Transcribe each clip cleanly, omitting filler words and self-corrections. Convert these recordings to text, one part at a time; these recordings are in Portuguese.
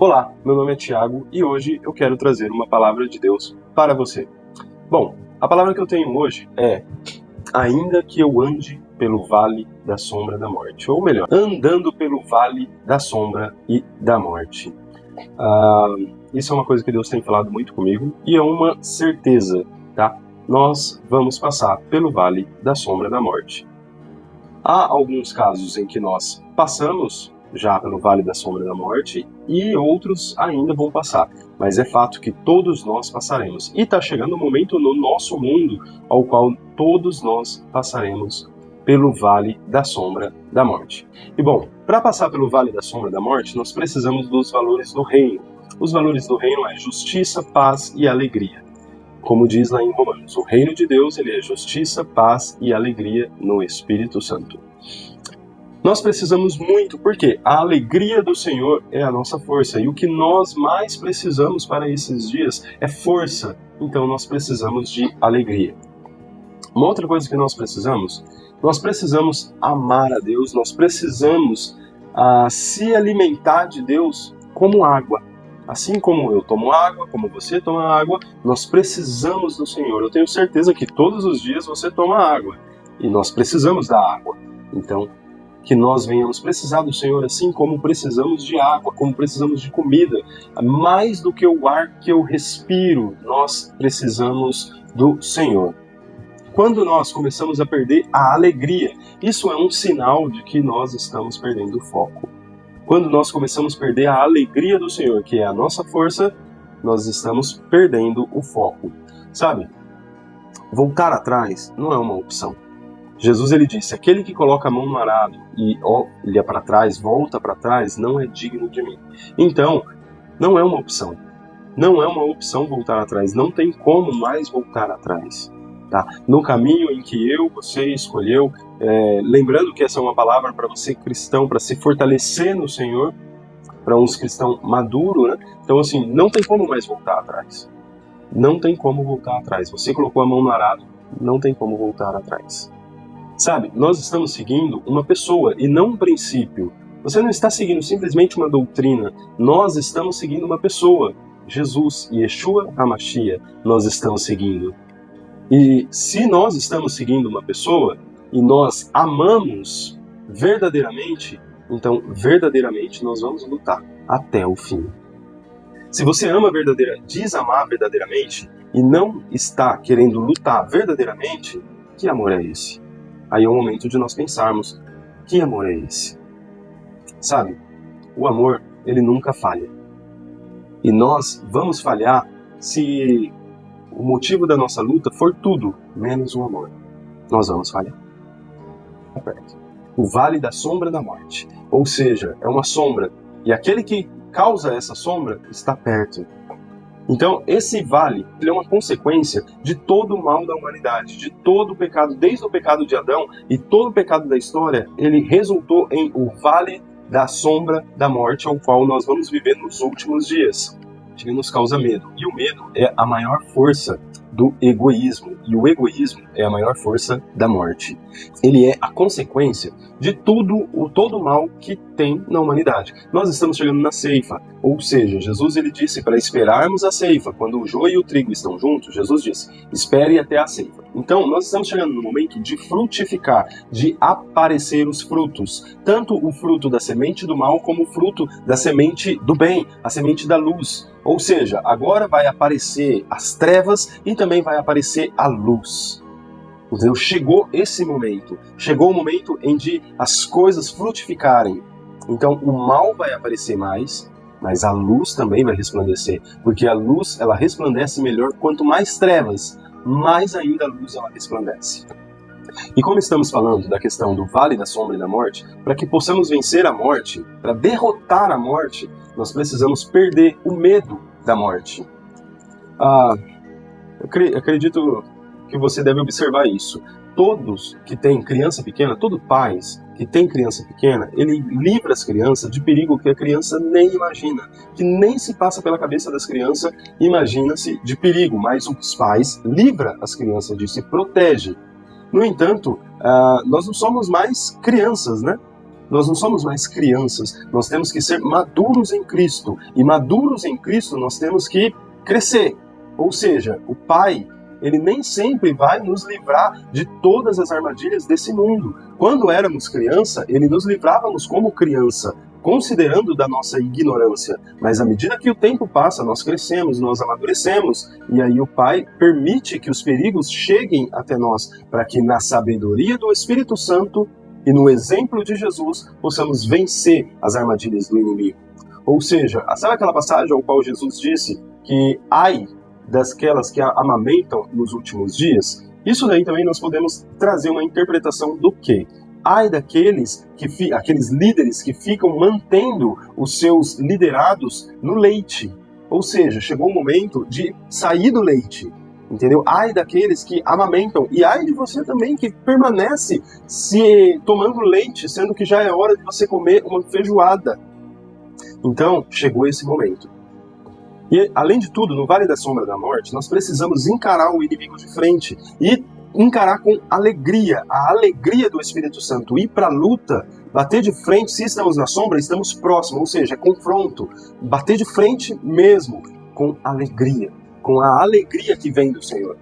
Olá, meu nome é Tiago e hoje eu quero trazer uma palavra de Deus para você. Bom, a palavra que eu tenho hoje é: ainda que eu ande pelo vale da sombra da morte, ou melhor, andando pelo vale da sombra e da morte. Isso é uma coisa que Deus tem falado muito comigo e é uma certeza, tá? Nós vamos passar pelo vale da sombra da morte. Há alguns casos em que nós passamos já pelo vale da sombra da morte e outros ainda vão passar, mas é fato que todos nós passaremos. E está chegando um momento no nosso mundo ao qual todos nós passaremos pelo vale da sombra da morte. E bom, para passar pelo vale da sombra da morte, nós precisamos dos valores do reino. Os valores do reino é justiça, paz e alegria. Como diz lá em Romanos, o reino de Deus ele é justiça, paz e alegria no Espírito Santo. Nós precisamos muito, porque a alegria do Senhor é a nossa força. E o que nós mais precisamos para esses dias é força. Então nós precisamos de alegria. Uma outra coisa que nós precisamos amar a Deus, nós precisamos se alimentar de Deus como água. Assim como eu tomo água, como você toma água, nós precisamos do Senhor. Eu tenho certeza que todos os dias você toma água. E nós precisamos da água. Então, que nós venhamos precisar do Senhor assim como precisamos de água, como precisamos de comida. Mais do que o ar que eu respiro, nós precisamos do Senhor. Quando nós começamos a perder a alegria, isso é um sinal de que nós estamos perdendo o foco. Quando nós começamos a perder a alegria do Senhor, que é a nossa força, nós estamos perdendo o foco. Sabe, voltar atrás não é uma opção. Jesus ele disse: aquele que coloca a mão no arado e olha para trás, volta para trás, não é digno de mim. Então, não é uma opção. Não é uma opção voltar atrás. Não tem como mais voltar atrás. Tá? No caminho em que você escolheu, lembrando que essa é uma palavra para você cristão, para se fortalecer no Senhor, para uns cristãos maduros, né? Então assim, não tem como mais voltar atrás. Não tem como voltar atrás. Você colocou a mão no arado, não tem como voltar atrás. Sabe, nós estamos seguindo uma pessoa e não um princípio. Você não está seguindo simplesmente uma doutrina, nós estamos seguindo uma pessoa. Jesus, Yeshua HaMashiach, nós estamos seguindo. E se nós estamos seguindo uma pessoa e nós amamos verdadeiramente, então verdadeiramente nós vamos lutar até o fim. Se você ama diz amar verdadeiramente e não está querendo lutar verdadeiramente, que amor é esse? Aí é o momento de nós pensarmos, que amor é esse? Sabe, o amor, ele nunca falha. E nós vamos falhar se o motivo da nossa luta for tudo menos o amor. Nós vamos falhar. O vale da sombra da morte. Ou seja, é uma sombra. E aquele que causa essa sombra está perto. Então, esse vale ele é uma consequência de todo o mal da humanidade, de todo o pecado, desde o pecado de Adão e todo o pecado da história, ele resultou em o vale da sombra da morte, ao qual nós vamos viver nos últimos dias. Que nos causa medo. E o medo é a maior força do egoísmo. E o egoísmo é a maior força da morte. Ele é a consequência de todo o mal que tem na humanidade. Nós estamos chegando na ceifa. Ou seja, Jesus ele disse para esperarmos a ceifa. Quando o joio e o trigo estão juntos, Jesus disse, espere até a ceifa. Então, nós estamos chegando no momento de frutificar, de aparecer os frutos. Tanto o fruto da semente do mal, como o fruto da semente do bem, a semente da luz. Ou seja, agora vai aparecer as trevas e também vai aparecer a luz. Então, chegou esse momento. Chegou o momento em que as coisas frutificarem. Então, o mal vai aparecer mais, mas a luz também vai resplandecer. Porque a luz, ela resplandece melhor. Quanto mais trevas, mais ainda a luz ela resplandece. E como estamos falando da questão do vale da sombra e da morte, para que possamos vencer a morte, para derrotar a morte, nós precisamos perder o medo da morte. Eu acredito que você deve observar isso. Todos que têm criança pequena, todo pai que tem criança pequena, ele livra as crianças de perigo que a criança nem imagina, que nem se passa pela cabeça das crianças, imagina-se de perigo, mas os pais livram as crianças disso e protegem. No entanto, nós não somos mais crianças, né? Nós não somos mais crianças, nós temos que ser maduros em Cristo. E maduros em Cristo nós temos que crescer. Ou seja, o Pai, ele nem sempre vai nos livrar de todas as armadilhas desse mundo. Quando éramos criança, ele nos livrava-nos como criança, considerando da nossa ignorância. Mas à medida que o tempo passa, nós crescemos, nós amadurecemos, e aí o Pai permite que os perigos cheguem até nós, para que na sabedoria do Espírito Santo e no exemplo de Jesus possamos vencer as armadilhas do inimigo. Ou seja, sabe aquela passagem ao qual Jesus disse que ai daquelas que amamentam nos últimos dias? Isso daí também nós podemos trazer uma interpretação do quê? Ai daqueles aqueles líderes que ficam mantendo os seus liderados no leite. Ou seja, chegou o momento de sair do leite. Entendeu? Ai daqueles que amamentam. E ai de você também que permanece tomando leite, sendo que já é hora de você comer uma feijoada. Então, chegou esse momento. E, além de tudo, no Vale da Sombra da Morte, nós precisamos encarar o inimigo de frente e encarar com alegria, a alegria do Espírito Santo, ir para a luta, bater de frente. Se estamos na sombra, estamos próximos, ou seja, é confronto, bater de frente mesmo, com alegria, com a alegria que vem do Senhor.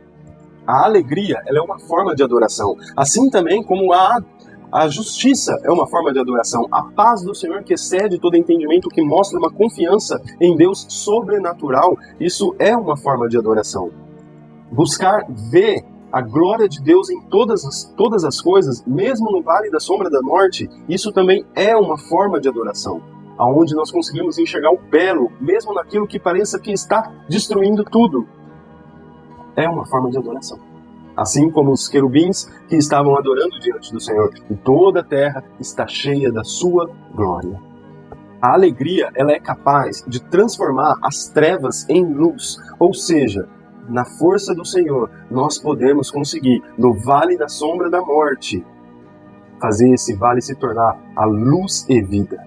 A alegria, ela é uma forma de adoração, assim também como a justiça é uma forma de adoração. A paz do Senhor que excede todo entendimento, que mostra uma confiança em Deus sobrenatural, isso é uma forma de adoração. Buscar ver a glória de Deus em todas as coisas, mesmo no vale da sombra da morte, isso também é uma forma de adoração, aonde nós conseguimos enxergar o belo, mesmo naquilo que pareça que está destruindo tudo. É uma forma de adoração. Assim como os querubins que estavam adorando diante do Senhor, e toda a terra está cheia da sua glória. A alegria, ela é capaz de transformar as trevas em luz, ou seja, na força do Senhor, nós podemos conseguir, no vale da sombra da morte, fazer esse vale se tornar a luz e vida.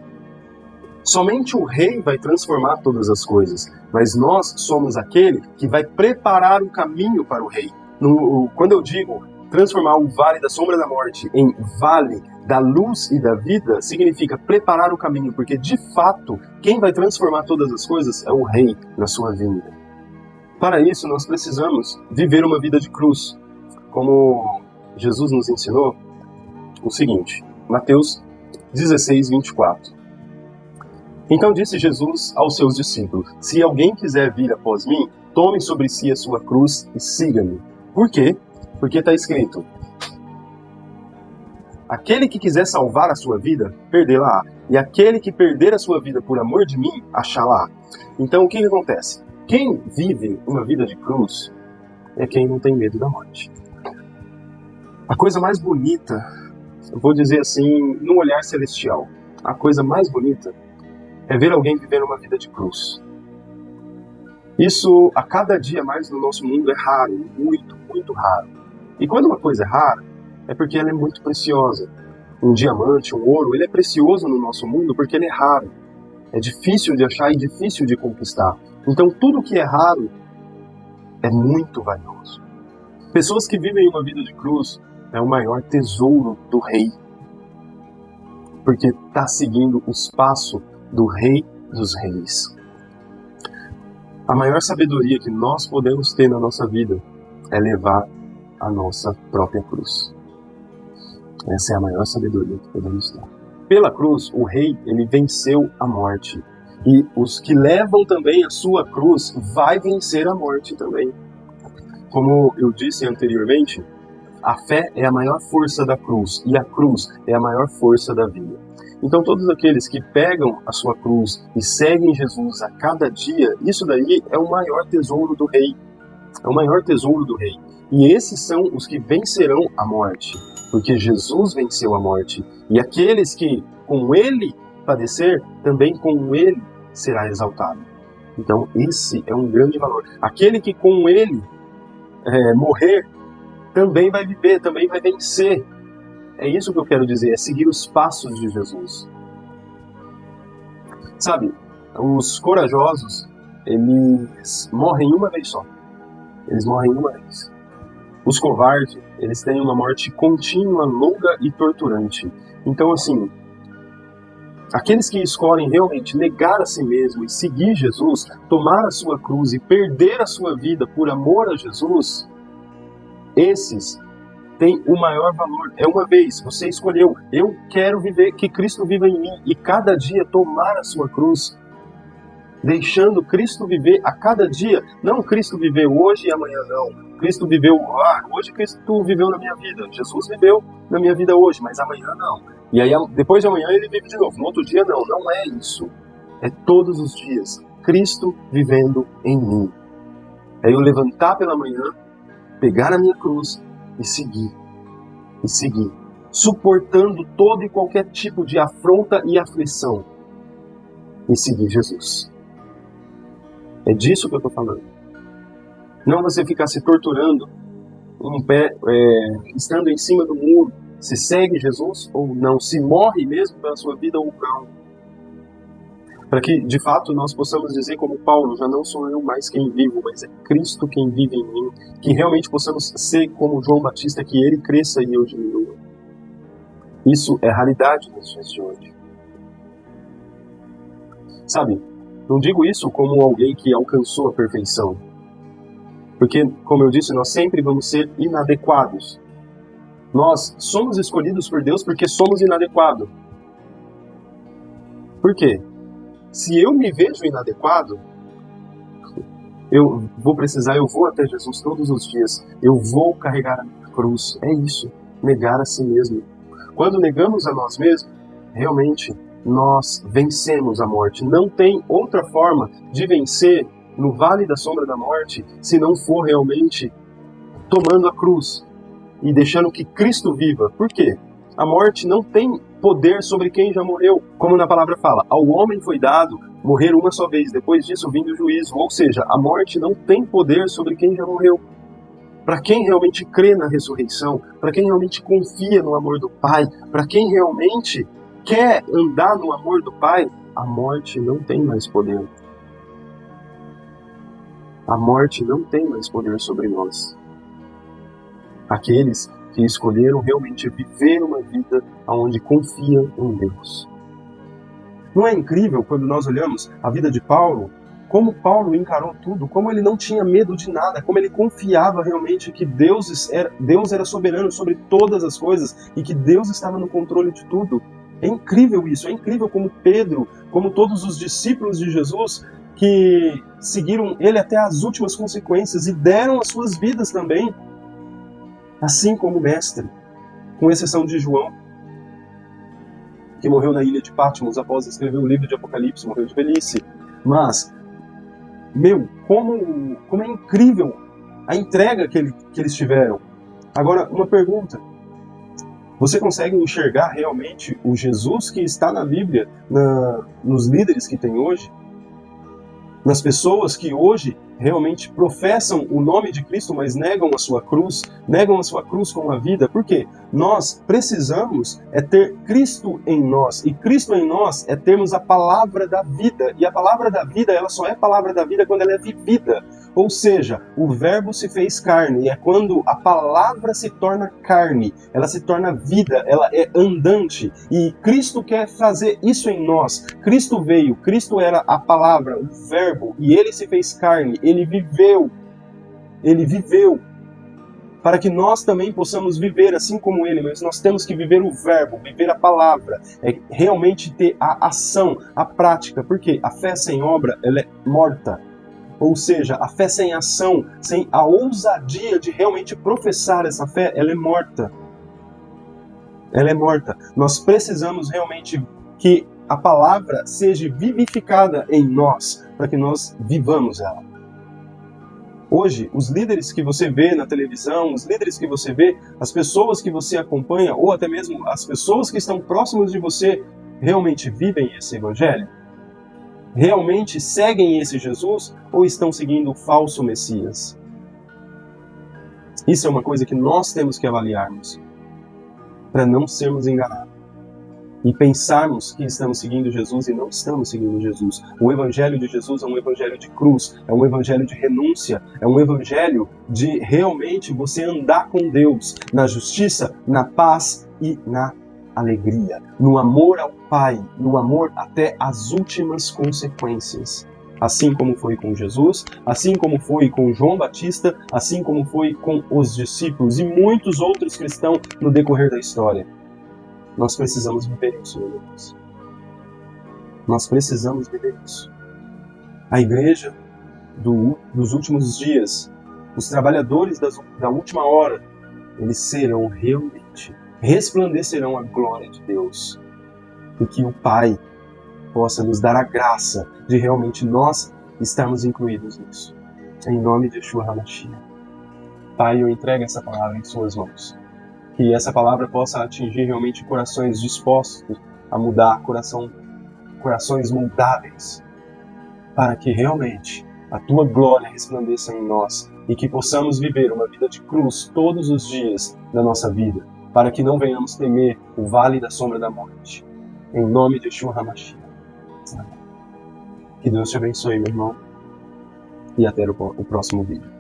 Somente o rei vai transformar todas as coisas, mas nós somos aquele que vai preparar o caminho para o rei. Quando eu digo transformar o vale da sombra da morte em vale da luz e da vida, significa preparar o caminho, porque de fato, quem vai transformar todas as coisas é o rei na sua vinda. Para isso, nós precisamos viver uma vida de cruz, como Jesus nos ensinou o seguinte, Mateus 16, 24. Então disse Jesus aos seus discípulos, se alguém quiser vir após mim, tome sobre si a sua cruz e siga-me. Por quê? Porque está escrito, aquele que quiser salvar a sua vida, perdê-la-á, e aquele que perder a sua vida por amor de mim, achá-la-á. Então o que acontece? Quem vive uma vida de cruz é quem não tem medo da morte. A coisa mais bonita, eu vou dizer assim, no olhar celestial, a coisa mais bonita é ver alguém vivendo uma vida de cruz. Isso, a cada dia mais no nosso mundo, é raro, muito, muito raro. E quando uma coisa é rara, é porque ela é muito preciosa. Um diamante, um ouro, ele é precioso no nosso mundo porque ele é raro. É difícil de achar e difícil de conquistar. Então tudo que é raro é muito valioso. Pessoas que vivem uma vida de cruz é o maior tesouro do rei. Porque está seguindo os passos do rei dos reis. A maior sabedoria que nós podemos ter na nossa vida é levar a nossa própria cruz. Essa é a maior sabedoria que podemos ter. Pela cruz, o rei, ele venceu a morte. E os que levam também a sua cruz vai vencer a morte também. Como eu disse anteriormente, a fé é a maior força da cruz e a cruz é a maior força da vida. Então todos aqueles que pegam a sua cruz e seguem Jesus a cada dia, isso daí é o maior tesouro do rei. É o maior tesouro do rei. E esses são os que vencerão a morte, porque Jesus venceu a morte. E aqueles que com ele padecer, também com ele será exaltado. Então esse é um grande valor. Aquele que com ele morrer, também vai viver, também vai vencer. É isso que eu quero dizer, é seguir os passos de Jesus. Sabe, os corajosos, eles morrem uma vez só. Eles morrem uma vez. Os covardes, eles têm uma morte contínua, longa e torturante. Então, assim, Aqueles que escolhem realmente negar a si mesmo e seguir Jesus, tomar a sua cruz e perder a sua vida por amor a Jesus, esses têm o maior valor. É uma vez, você escolheu, eu quero viver, que Cristo viva em mim, e cada dia tomar a sua cruz, deixando Cristo viver a cada dia. Não Cristo viveu hoje e amanhã não. Cristo viveu, hoje Cristo viveu na minha vida, Jesus viveu na minha vida hoje, mas amanhã não. E aí depois de amanhã ele vive de novo, no outro dia não, não é isso. É todos os dias, Cristo vivendo em mim. É eu levantar pela manhã, pegar a minha cruz e seguir, suportando todo e qualquer tipo de afronta e aflição, e seguir Jesus. É disso que eu estou falando. Não você ficar se torturando, estando em cima do muro, se segue Jesus ou não, se morre mesmo pela sua vida ou não. Para que, de fato, nós possamos dizer como Paulo, já não sou eu mais quem vivo, mas é Cristo quem vive em mim. Que realmente possamos ser como João Batista, que ele cresça e eu diminua. Isso é raridade nos dias de hoje. Sabe, não digo isso como alguém que alcançou a perfeição. Porque, como eu disse, nós sempre vamos ser inadequados. Nós somos escolhidos por Deus porque somos inadequados. Por quê? Se eu me vejo inadequado, eu vou até Jesus todos os dias. Eu vou carregar a minha cruz. É isso, negar a si mesmo. Quando negamos a nós mesmos, realmente nós vencemos a morte. Não tem outra forma de vencer no vale da sombra da morte se não for realmente tomando a cruz e deixando que Cristo viva. Por quê? A morte não tem poder sobre quem já morreu. Como na palavra fala, ao homem foi dado morrer uma só vez, depois disso vindo o juízo. Ou seja, a morte não tem poder sobre quem já morreu. Para quem realmente crê na ressurreição, para quem realmente confia no amor do Pai, para quem realmente quer andar no amor do Pai, a morte não tem mais poder. A morte não tem mais poder sobre nós. Aqueles que escolheram realmente viver uma vida onde confiam em Deus. Não é incrível quando nós olhamos a vida de Paulo, como Paulo encarou tudo, como ele não tinha medo de nada, como ele confiava realmente que Deus era soberano sobre todas as coisas e que Deus estava no controle de tudo. É incrível isso, é incrível como Pedro, como todos os discípulos de Jesus que seguiram ele até as últimas consequências e deram as suas vidas também, assim como o Mestre, com exceção de João, que morreu na ilha de Patmos após escrever o livro de Apocalipse, morreu de velhice. Mas, como é incrível a entrega que eles tiveram. Agora, uma pergunta. Você consegue enxergar realmente o Jesus que está na Bíblia, nos líderes que tem hoje? Nas pessoas que hoje realmente professam o nome de Cristo, mas negam a sua cruz com a vida? Por quê? Nós precisamos ter Cristo em nós, e Cristo em nós é termos a palavra da vida, e a palavra da vida, ela só é palavra da vida quando ela é vivida. Ou seja, o verbo se fez carne, e é quando a palavra se torna carne, ela se torna vida, ela é andante, e Cristo quer fazer isso em nós. Cristo veio, Cristo era a palavra, o verbo, e ele se fez carne, ele viveu, para que nós também possamos viver assim como ele, mas nós temos que viver o verbo, viver a palavra, é realmente ter a ação, a prática, porque a fé sem obra, ela é morta. Ou seja, a fé sem ação, sem a ousadia de realmente professar essa fé, ela é morta. Ela é morta. Nós precisamos realmente que a palavra seja vivificada em nós, para que nós vivamos ela. Hoje, os líderes que você vê na televisão, os líderes que você vê, as pessoas que você acompanha, ou até mesmo as pessoas que estão próximas de você, realmente vivem esse evangelho? Realmente seguem esse Jesus ou estão seguindo o falso Messias? Isso é uma coisa que nós temos que avaliarmos, para não sermos enganados e pensarmos que estamos seguindo Jesus e não estamos seguindo Jesus. O evangelho de Jesus é um evangelho de cruz, é um evangelho de renúncia, é um evangelho de realmente você andar com Deus na justiça, na paz e na alegria, no amor ao Pai, no amor até as últimas consequências. Assim como foi com Jesus, assim como foi com João Batista, assim como foi com os discípulos e muitos outros cristãos no decorrer da história. Nós precisamos viver isso, meus irmãos. Nós precisamos viver isso. A igreja dos últimos dias, os trabalhadores da última hora, eles serão realmente, resplandecerão a glória de Deus. E que o Pai possa nos dar a graça de realmente nós estarmos incluídos nisso. Em nome de Yeshua HaMashiach. Pai, eu entrego essa palavra em suas mãos. Que essa palavra possa atingir realmente corações dispostos a mudar, corações moldáveis, para que realmente a tua glória resplandeça em nós e que possamos viver uma vida de cruz todos os dias da nossa vida, para que não venhamos temer o vale da sombra da morte. Em nome de Yeshua HaMashiach. Que Deus te abençoe, meu irmão, e até o próximo vídeo.